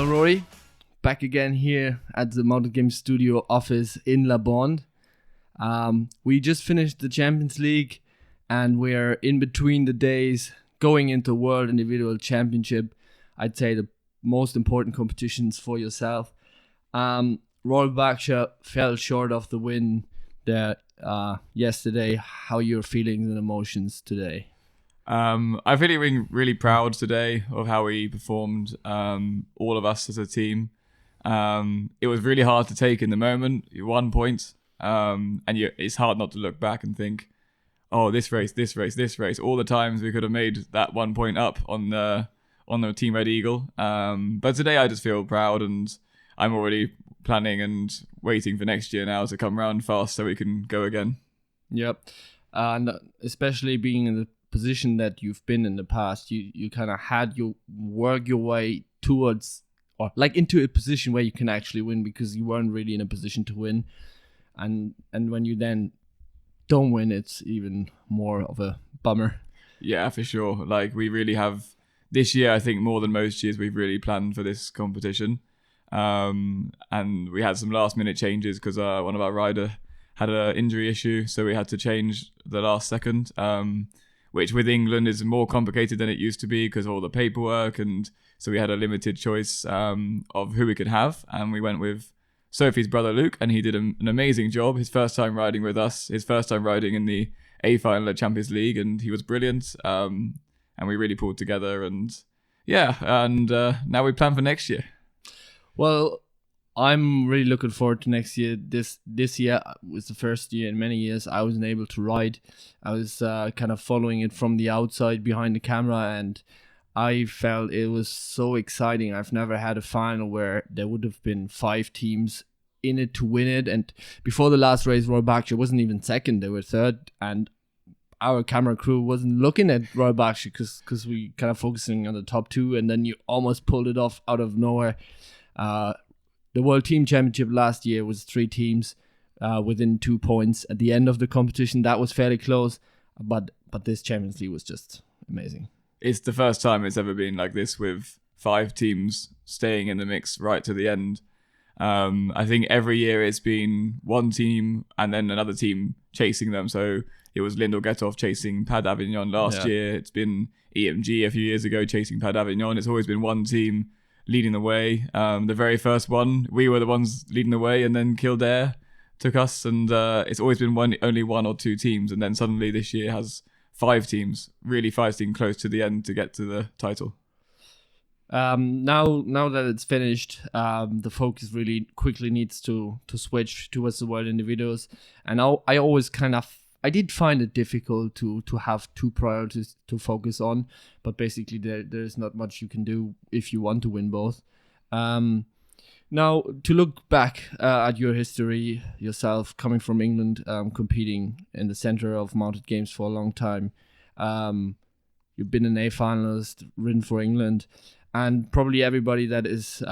Hello, Rory. Back again here at the Mountain Games Studio office in La Bond. We just finished the Champions League and we're in between the days going into World Individual Championship. I'd say the most important competitions for yourself. Rory Capel fell short of the win there yesterday. How are your feelings and emotions today? I'm feeling really proud today of how we performed, all of us as a team. It was really hard to take in the moment. 1 point, it's hard not to look back and think, oh, this race. All the times we could have made that 1 point up on the Team Red Eagle. But today I just feel proud, and I'm already planning and waiting for next year now to come round fast so we can go again. Yep, and especially being in the position that you've been in the past, you kind of had you work your way towards or like into a position where you can actually win, because you weren't really in a position to win, and when you then don't win, it's even more of a bummer. Yeah, for sure. Like, we really have this year, I think more than most years, we've really planned for this competition, and we had some last minute changes because one of our rider had an injury issue, so we had to change the last second, which with England is more complicated than it used to be because of all the paperwork, and so we had a limited choice of who we could have, and we went with Sophie's brother Luke, and he did an amazing job. His first time riding with us, his first time riding in the A final at Champions League, and he was brilliant, and we really pulled together, and now we plan for next year. Well, I'm really looking forward to next year. This year was the first year in many years I wasn't able to ride. I was kind of following it from the outside behind the camera, and I felt it was so exciting. I've never had a final where there would have been 5 teams in it to win it. And before the last race, Rory Capel wasn't even second; they were third, and our camera crew wasn't looking at Rory Capel because we kind of focusing on the top 2, and then you almost pulled it off out of nowhere. The World Team Championship last year was 3 teams within 2 points at the end of the competition. That was fairly close, but this Champions League was just amazing. It's the first time it's ever been like this, with 5 teams staying in the mix right to the end. I think every year it's been one team and then another team chasing them. So it was Lindor Gethoff chasing Pad Avignon last year. It's been EMG a few years ago chasing Pad Avignon. It's always been one team leading the way. The very first one, we were the ones leading the way, and then Kildare took us, and it's always been only 1 or 2 teams, and then suddenly this year has 5 teams really fighting close to the end to get to the title. Now that it's finished, the focus really quickly needs to switch towards the World Individuals, and I did find it difficult to have 2 priorities to focus on, but basically there's not much you can do if you want to win both. Now, to look back at your history yourself, coming from England, competing in the center of mounted games for a long time, you've been an A finalist, ridden for England, and probably everybody that is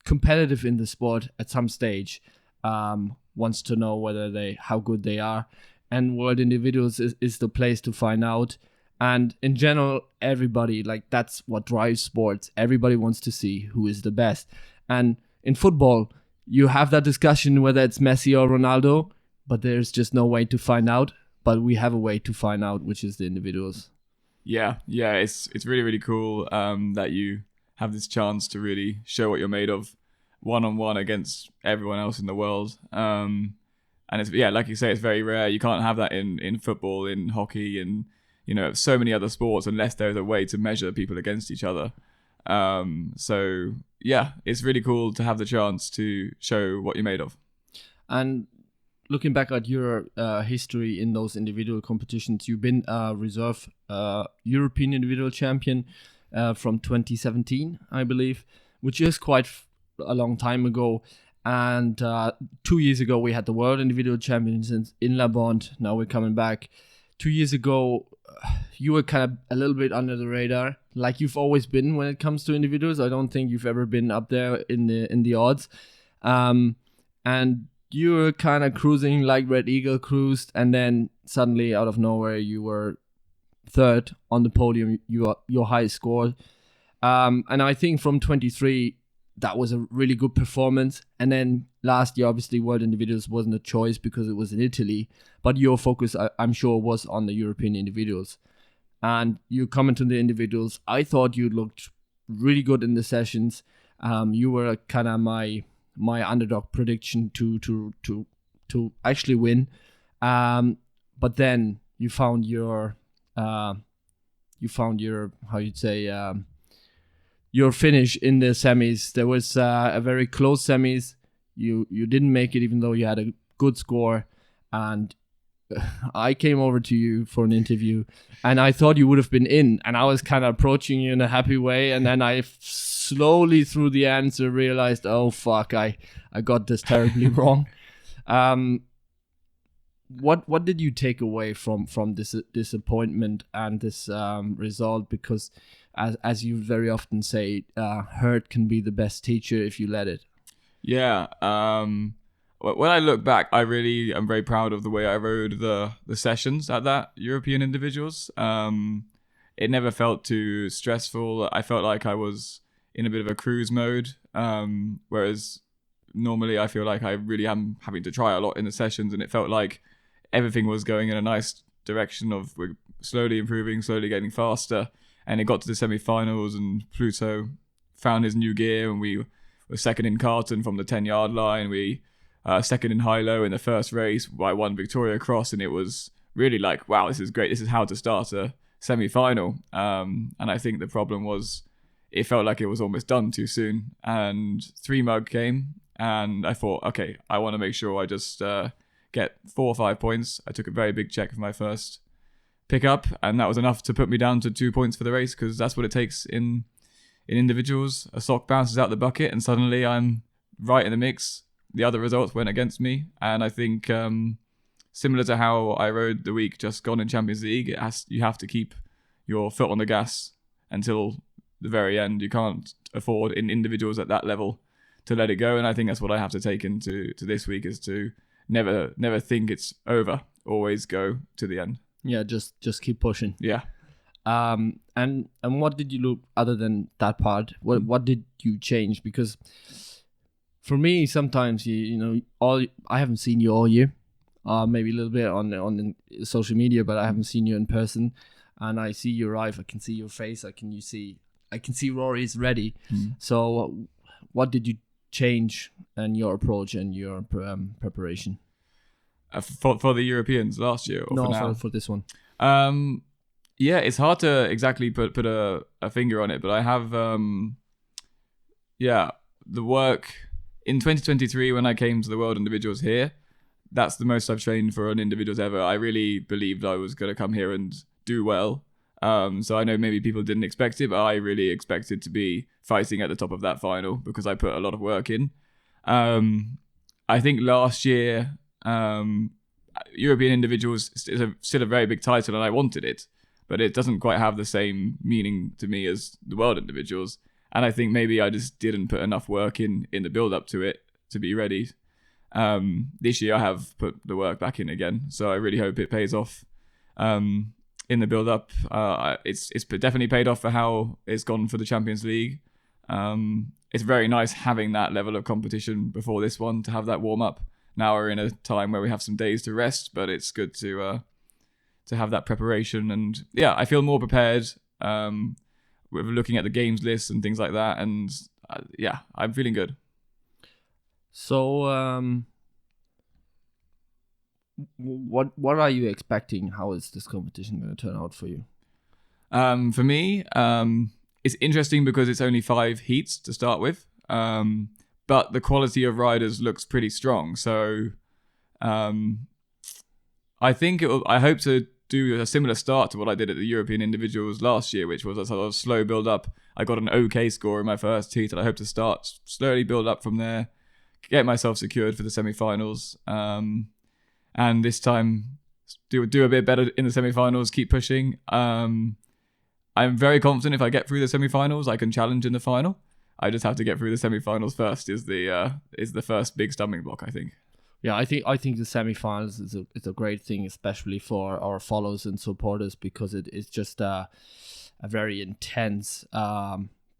competitive in the sport at some stage wants to know how good they are, and World Individuals is the place to find out. And in general, everybody, like, that's what drives sports. Everybody wants to see who is the best. And in football, you have that discussion whether it's Messi or Ronaldo, but there's just no way to find out. But we have a way to find out, which is the individuals. Yeah, it's really, really cool that you have this chance to really show what you're made of one-on-one against everyone else in the world. And it's, like you say, it's very rare. You can't have that in football, in hockey, and so many other sports, unless there's a way to measure people against each other. So it's really cool to have the chance to show what you're made of. And looking back at your history in those individual competitions, you've been a reserve European individual champion from 2017, I believe, which is quite a long time ago. And 2 years ago, we had the World Individual Championships in La Bond. Now we're coming back. 2 years ago, you were kind of a little bit under the radar, like you've always been when it comes to individuals. I don't think you've ever been up there in the odds. And you were kind of cruising like Red Eagle cruised, and then suddenly out of nowhere you were third on the podium, your highest score. And I think from 23, that was a really good performance. And then last year, obviously, World Individuals wasn't a choice because it was in Italy. But your focus, I'm sure, was on the European individuals. And you comment on the individuals. I thought you looked really good in the sessions. You were kind of my underdog prediction to actually win. But then you found your how you'd say your finish in the semis. There was a very close semis. You didn't make it, even though you had a good score. And I came over to you for an interview, and I thought you would have been in. And I was kind of approaching you in a happy way. And then I slowly, through the answer, realized, oh fuck, I got this terribly wrong. What did you take away from this disappointment and this result? Because as you very often say, hurt can be the best teacher if you let it. Yeah. When I look back, I really am very proud of the way I rode the sessions at that European individuals. It never felt too stressful. I felt like I was in a bit of a cruise mode, whereas normally I feel like I really am having to try a lot in the sessions, and it felt like everything was going in a nice direction of we're slowly improving, slowly getting faster. And it got to the semi-finals, and Pluto found his new gear, and we were second in Carton from the 10-yard line. We second in high-low in the first race. I won Victoria Cross, and it was really like, wow, this is great. This is how to start a semi-final. And I think the problem was it felt like it was almost done too soon. And 3 mug came, and I thought, okay, I want to make sure I just get 4 or 5 points. I took a very big check for my first pick up, and that was enough to put me down to 2 points for the race, because that's what it takes in individuals. A sock bounces out the bucket and suddenly I'm right in the mix. The other results went against me, and I think similar to how I rode the week just gone in Champions League, you have to keep your foot on the gas until the very end. You can't afford in individuals at that level to let it go, and I think that's what I have to take into this week, is to never think it's over. Always go to the end. Yeah, just keep pushing. Yeah. And what did you look, other than that part? What did you change? Because for me, sometimes I haven't seen you all year. Maybe a little bit on social media, but I haven't seen you in person. And I see you arrive. I can see your face. I can see Rory is ready. So, what did you change in your approach and your preparation? For the Europeans last year? Or no, for this one. Yeah, it's hard to exactly put a finger on it, but I have, the work in 2023 when I came to the World Individuals here, that's the most I've trained for an individuals ever. I really believed I was going to come here and do well. So I know maybe people didn't expect it, but I really expected to be fighting at the top of that final because I put a lot of work in. I think last year, European individuals is still a very big title, and I wanted it, but it doesn't quite have the same meaning to me as the World Individuals. And I think maybe I just didn't put enough work in the build up to it to be ready. This year I have put the work back in again, so I really hope it pays off in the build up. It's definitely paid off for how it's gone for the Champions League. It's very nice having that level of competition before this one, to have that warm up. Now we're in a time where we have some days to rest, but it's good to have that preparation. And yeah, I feel more prepared with looking at the games list and things like that. And yeah, I'm feeling good. So, what are you expecting? How is this competition going to turn out for you? For me, it's interesting because it's only 5 heats to start with. But the quality of riders looks pretty strong. So I think I hope to do a similar start to what I did at the European Individuals last year, which was a sort of slow build up. I got an okay score in my first heat, and I hope to start slowly build up from there, get myself secured for the semi-finals. And this time do a bit better in the semi-finals, keep pushing. I'm very confident if I get through the semi-finals, I can challenge in the final. I just have to get through the semi-finals first. Is the first big stumbling block, I think. Yeah, I think the semi-finals is a great thing, especially for our followers and supporters, because it is just a very intense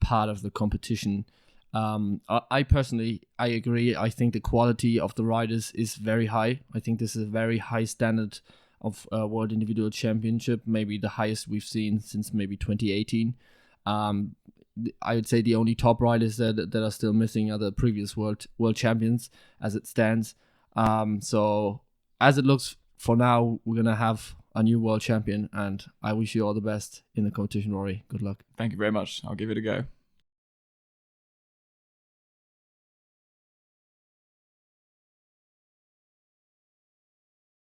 part of the competition. I personally, I agree. I think the quality of the riders is very high. I think this is a very high standard of World Individual Championship, maybe the highest we've seen since maybe 2018. I would say the only top riders that are still missing are the previous world champions as it stands. So as it looks for now, we're going to have a new world champion, and I wish you all the best in the competition, Rory. Good luck. Thank you very much. I'll give it a go.